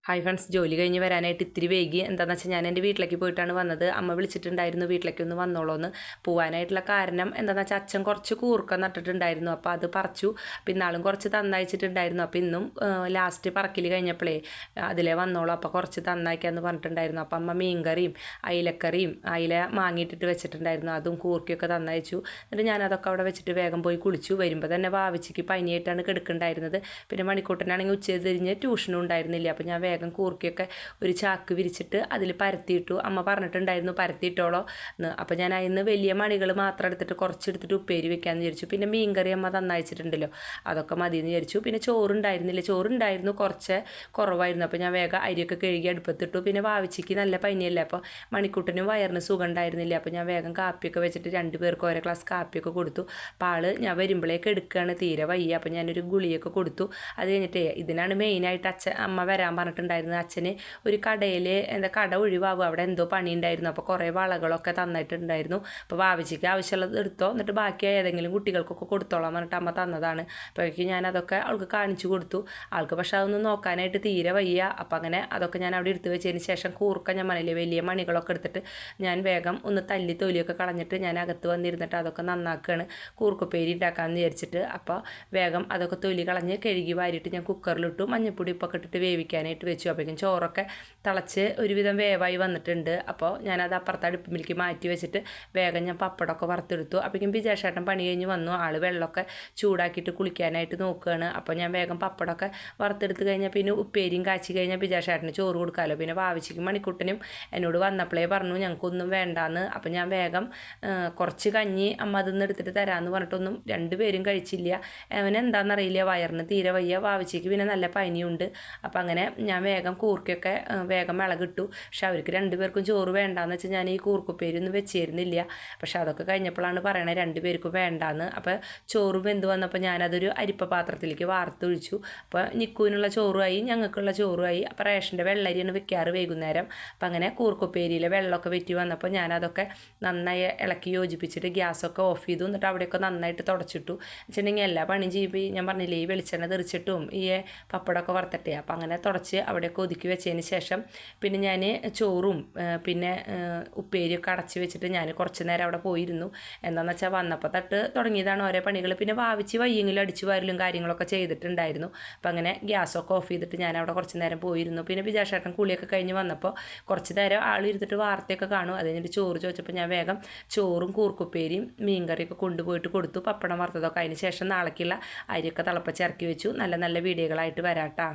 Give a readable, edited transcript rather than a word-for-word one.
Hi friends, ജോലി കഴിഞ്ഞ് വരാനായിട്ട് ഇത്തിരി വൈകി. എന്താണെന്ന് വെച്ചാൽ ഞാൻ എൻ്റെ വീട്ടിലേക്ക് പോയിട്ടാണ് വന്നത്. അമ്മ വിളിച്ചിട്ടുണ്ടായിരുന്നു വീട്ടിലേക്ക് ഒന്ന് വന്നോളൂന്ന്. പോകാനായിട്ടുള്ള കാരണം എന്താണെന്ന് വെച്ചാൽ അച്ഛൻ കുറച്ച് കൂർക്ക നട്ടിട്ടുണ്ടായിരുന്നു. അപ്പോൾ അത് പറിച്ചു. അപ്പോൾ ഇന്നാളും കുറച്ച് തന്നയച്ചിട്ടുണ്ടായിരുന്നു. അപ്പോൾ ഇന്നും ലാസ്റ്റ് പറക്കിൽ കഴിഞ്ഞപ്പോഴേ അതിലേ വന്നോളൂ, അപ്പോൾ കുറച്ച് തന്നയക്കാമെന്ന് പറഞ്ഞിട്ടുണ്ടായിരുന്നു. അപ്പോൾ അമ്മ മീൻകറിയും അയിലക്കറിയും അയില മാങ്ങിയിട്ടിട്ട് വെച്ചിട്ടുണ്ടായിരുന്നു. അതും കൂർക്കയൊക്കെ തന്നയച്ചു. എന്നിട്ട് ഞാനതൊക്കെ അവിടെ വെച്ചിട്ട് വേഗം പോയി കുളിച്ചു. വരുമ്പോൾ തന്നെ വാവിച്ചിക്ക് പനിയായിട്ടാണ് കിടക്കുന്നുണ്ടായിരുന്നത്. പിന്നെ മണിക്കൂട്ടനാണെങ്കിൽ ഉച്ച തിരിഞ്ഞ് ട്യൂഷനും ഉണ്ടായിരുന്നില്ല. അപ്പോൾ ഞാൻ വേഗം കൂർക്കയൊക്കെ ഒരു ചാക്ക് വിരിച്ചിട്ട് അതിൽ പരത്തിയിട്ടു. അമ്മ പറഞ്ഞിട്ടുണ്ടായിരുന്നു പരത്തിയിട്ടോളോ എന്ന്. അപ്പോൾ ഞാൻ അതിൽ നിന്ന് വലിയ മണികൾ മാത്രം എടുത്തിട്ട് കുറച്ചെടുത്തിട്ട് ഉപ്പേരി വെക്കാമെന്ന് വിചാരിച്ചു. പിന്നെ മീൻകറി അമ്മ തന്നയച്ചിട്ടുണ്ടല്ലോ, അതൊക്കെ മതി എന്ന് വിചാരിച്ചു. പിന്നെ ചോറുണ്ടായിരുന്നു, കുറച്ച് കുറവായിരുന്നു. അപ്പോൾ ഞാൻ വേഗം അരിയൊക്കെ കഴുകി അടുപ്പത്തിട്ടു. പിന്നെ വാവിച്ചിക്ക് നല്ല പനിയല്ലേ, അപ്പോൾ മണിക്കൂട്ടനും വയറിന് സുഖം ഉണ്ടായിരുന്നില്ല. അപ്പോൾ ഞാൻ വേഗം കാപ്പിയൊക്കെ വെച്ചിട്ട് 2 പേർക്ക് ഓരോ ഗ്ലാസ് കാപ്പിയൊക്കെ കൊടുത്തു. അപ്പോൾ ഞാൻ വരുമ്പോഴേക്ക് എടുക്കുകയാണ്, തീരെ വയ്യ. അപ്പോൾ ഞാനൊരു ഗുളിയൊക്കെ കൊടുത്തു. അത് കഴിഞ്ഞിട്ട് ഇതിനാണ് മെയിനായിട്ട് അമ്മ വരാൻ പറഞ്ഞിട്ടുണ്ടായിരുന്നത്. അച്ഛന് ഒരു കടയിൽ കട ഒഴിവാകും, അവിടെ എന്തോ പണി ഉണ്ടായിരുന്നു. അപ്പോൾ കുറേ വളകളൊക്കെ തന്നിട്ടുണ്ടായിരുന്നു. അപ്പോൾ വാവിച്ചിക്ക് ആവശ്യമുള്ളത് എടുത്തോ, എന്നിട്ട് ബാക്കി ഏതെങ്കിലും കുട്ടികൾക്കൊക്കെ കൊടുത്തോളാം പറഞ്ഞിട്ട് അമ്മ തന്നതാണ്. അപ്പോഴേക്കും ഞാൻ അതൊക്കെ അവൾക്ക് കാണിച്ചു കൊടുത്തു. ആൾക്ക് പക്ഷേ അതൊന്നും നോക്കാനായിട്ട് തീരെ വയ്യ. അപ്പോൾ അങ്ങനെ അതൊക്കെ ഞാൻ അവിടെ എടുത്ത് വെച്ചതിന് ശേഷം കൂർക്ക ഞാൻ മണിയിലെ വലിയ മണികളൊക്കെ എടുത്തിട്ട് ഞാൻ വേഗം ഒന്ന് തല്ലി തൊലിയൊക്കെ കളഞ്ഞിട്ട് ഞാൻ അകത്ത് വന്നിരുന്നിട്ട് അതൊക്കെ നന്നാക്കുകയാണ്, കൂർക്കപ്പേരി ഉണ്ടാക്കാമെന്ന് വിചാരിച്ചിട്ട്. അപ്പോൾ വേഗം അതൊക്കെ തൊലി കളഞ്ഞ് കഴുകി വാരിയിട്ട് ഞാൻ കുക്കറിലിട്ടു. മഞ്ഞപ്പൊടി ഉപ്പൊക്കെ ഇട്ടിട്ട് വേവിക്കാനായിട്ട് വെച്ചു. അപ്പോഴേക്കും ചോറൊക്കെ തിളച്ച് ഒരുവിധം വേവായി വന്നിട്ടുണ്ട്. അപ്പോൾ ഞാനത് അപ്പുറത്തെ അടുപ്പിലേക്ക് മാറ്റി വെച്ചിട്ട് വേഗം ഞാൻ പപ്പടമൊക്കെ വറുത്തെടുത്തു. അപ്പോഴേക്കും വിജയശേട്ടൻ പണി കഴിഞ്ഞ് വന്നു. ആൾ വെള്ളമൊക്കെ ചൂടാക്കിയിട്ട് കുളിക്കാനായിട്ട് നോക്കുകയാണ്. അപ്പോൾ ഞാൻ വേഗം പപ്പടമൊക്കെ വറുത്തെടുത്ത് കഴിഞ്ഞാൽ പിന്നെ ഉപ്പേരിയും കാച്ചി കഴിഞ്ഞാൽ വിജയശേട്ടന് ചോറ് കൊടുക്കാമല്ലോ. പിന്നെ വാവിച്ചിക്കും മണിക്കുട്ടനും എന്നോട് വന്നപ്പോഴേ പറഞ്ഞു ഞങ്ങൾക്കൊന്നും വേണ്ടാന്ന്. അപ്പോൾ ഞാൻ വേഗം കുറച്ച് കഞ്ഞി അമ്മ അതിന്ന് എടുത്തിട്ട് തരാമെന്ന് പറഞ്ഞിട്ടൊന്നും 2 പേരും കഴിച്ചില്ല. അവനെന്താണെന്നറിയില്ല, വയറിന് തീരെ വയ്യ. വാവിച്ചിക്ക് പിന്നെ നല്ല പനിയുണ്ട്. അപ്പോൾ അങ്ങനെ ഞാൻ വേഗം കൂർക്കയൊക്കെ വേഗം ഇളകിട്ടു. പക്ഷെ അവർക്ക് 2 പേർക്കും ചോറ് വേണ്ടാന്ന് വെച്ചാൽ ഞാൻ ഈ കൂർക്കുപ്പേരി ഒന്നും വെച്ചിരുന്നില്ല. പക്ഷെ അതൊക്കെ കഴിഞ്ഞപ്പോഴാണ് പറയണത് 2 പേർക്കും വേണ്ടാന്ന്. അപ്പോൾ ചോറ് വെന്ത് വന്നപ്പോൾ ഞാനതൊരു അരിപ്പ പാത്രത്തിലേക്ക് വാർത്തൊഴിച്ചു. അപ്പോൾ നിക്കുവിനുള്ള ചോറുമായി, ഞങ്ങൾക്കുള്ള ചോറുമായി. അപ്പോൾ റേഷൻ്റെ വെള്ളരിയാണ് വെക്കാറ് വൈകുന്നേരം. അപ്പോൾ അങ്ങനെ കൂർക്കുപ്പേരിയിലെ വെള്ളമൊക്കെ വെറ്റി വന്നപ്പോൾ ഞാനതൊക്കെ നന്നായി ഇളക്കി യോജിപ്പിച്ചിട്ട് ഗ്യാസൊക്കെ ഓഫ് ചെയ്തു. എന്നിട്ട് അവിടെയൊക്കെ നന്നായിട്ട് തുടച്ചിട്ടു. വെച്ചിട്ടുണ്ടെങ്കിൽ എല്ലാ പണിയും ചെയ്യുമ്പോൾ ഞാൻ പറഞ്ഞില്ലേ ഈ വെളിച്ചെണ്ണ തെറിച്ചിട്ടും ഈ പപ്പടമൊക്കെ വറുത്തിട്ടേ. അപ്പോൾ അങ്ങനെ തുടച്ച് അവിടെയൊക്കെ ഒതുക്കി വെച്ചതിന് ശേഷം പിന്നെ ഞാൻ ചോറും പിന്നെ ഉപ്പേരിയൊക്കെ അടച്ച് വെച്ചിട്ട് ഞാൻ കുറച്ച് നേരം അവിടെ പോയിരുന്നു. എന്താണെന്ന് വെച്ചാൽ വന്നപ്പോൾ തൊട്ട് തുടങ്ങിയതാണ് ഓരോ പണികൾ. പിന്നെ വാവിച്ച് വയ്യെങ്കിലും അടിച്ചു വാരലും കാര്യങ്ങളൊക്കെ ചെയ്തിട്ടുണ്ടായിരുന്നു. അപ്പോൾ അങ്ങനെ ഗ്യാസൊക്കെ ഓഫ് ചെയ്തിട്ട് ഞാൻ അവിടെ കുറച്ച് നേരം പോയിരുന്നു. പിന്നെ വിജയശേട്ടൻ കുളിയൊക്കെ കഴിഞ്ഞ് വന്നപ്പോൾ കുറച്ച് നേരം ഇരുന്നിട്ട് വാർത്തയൊക്കെ കാണും. അത് കഴിഞ്ഞിട്ട് ചോറ് ചോദിച്ചപ്പോൾ ഞാൻ വേഗം ചോറും കൂർക്കുപ്പേരിയും മീൻകറിയൊക്കെ കൊണ്ടുപോയിട്ട് കൊടുത്തു. പപ്പടം വറുത്തതൊക്കെ അതിന് ശേഷം നാളേക്കുള്ള അരിയൊക്കെ തിളപ്പിച്ചിറക്കി വെച്ചു. നല്ല നല്ല വീഡിയോകളായിട്ട് വരാം കേട്ടോ.